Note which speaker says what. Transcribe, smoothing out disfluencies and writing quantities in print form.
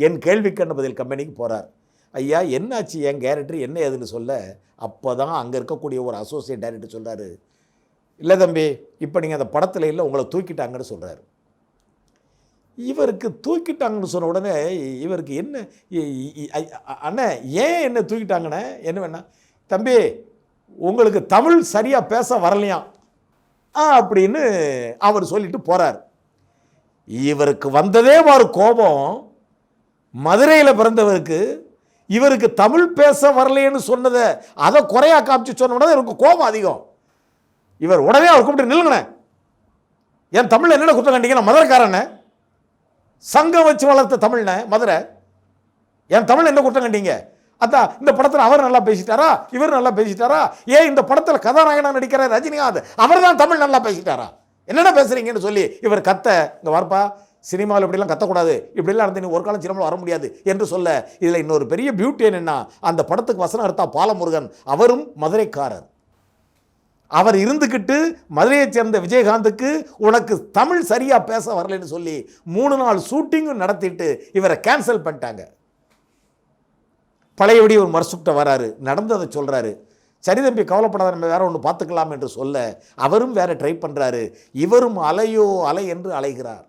Speaker 1: என் கேள்விக்கான பதில் கம்பெனிக்கு போகிறார். ஐயா என்னாச்சு என் கேரக்டர் என்ன ஏதுன்னு சொல்ல, அப்போ தான் அங்கே இருக்கக்கூடிய ஒரு அசோசியேட் டைரக்டர் சொல்கிறாரு, இல்லை தம்பி இப்போ நீங்கள் அந்த படத்தில் இல்லை உங்களை தூக்கிட்டாங்கன்னு சொல்கிறாரு. இவருக்கு தூக்கிட்டாங்கன்னு சொன்ன உடனே இவருக்கு என்ன, அண்ணே ஏன் என்ன தூக்கிட்டாங்கண்ணே என்ன வேணா, தம்பி உங்களுக்கு தமிழ் சரியாக பேச வரலையாம் அப்படின்னு அவர் சொல்லிட்டு போகிறார். இவருக்கு வந்ததே ஒரு கோபம், மதுரையில் பிறந்தவருக்கு இவருக்கு தமிழ் பேச வரலைன்னு சொன்னதை அதை குறையா காமிச்சு சொன்ன உடனே இவருக்கு கோபம் அதிகம். இவர் உடனே அவர் கூப்பிட்டு நில்லுங்கண்ணே, என் தமிழ் என்னென்ன குற்றம் கண்டிங்க, நான் மதுரைக்காரண்ணே, சங்கம் வச்சு வளர்த்த தமிழ்ண்ணே மதுரை, என் தமிழ் என்ன குற்றம் கண்டிங்க, அதான் இந்த படத்தில் அவர் நல்லா பேசிட்டாரா இவர் நல்லா பேசிட்டாரா, ஏன் இந்த படத்தில் கதாநாயகனா நடிக்கிற ரஜினிகாந்த் அவர் தான் தமிழ் நல்லா பேசிட்டாரா, என்னென்ன பேசுறீங்கன்னு சொல்லி இவர் கத்த, இங்கே வரப்பா சினிமாவில் இப்படிலாம் கத்தக்கூடாது, இப்படிலாம் இருந்து நீ ஒரு காலம் சினிமாவில் வர முடியாது என்று சொல்ல, இதில் இன்னொரு பெரிய பியூட்டி என்னென்னா அந்த படத்துக்கு வசனம் எடுத்தா பாலமுருகன், அவரும் மதுரைக்காரர். அவர் இருந்துக்கிட்டு மதுரையைச் சேர்ந்த விஜயகாந்துக்கு உனக்கு தமிழ் சரியாக பேச வரலன்னு சொல்லி 3 நாள் ஷூட்டிங்கும் நடத்திட்டு இவரை கேன்சல் பண்ணிட்டாங்க. பழையபடி ஒரு மறுசுட்ட வராரு, நடந்ததை சொல்கிறாரு, சரி தம்பி கவலைப்படாத நம்ம வேற ஒன்று பார்த்துக்கலாம் என்று சொல்ல அவரும் வேற ட்ரை பண்ணுறாரு, இவரும் அலையோ அலை என்று அலைகிறார்.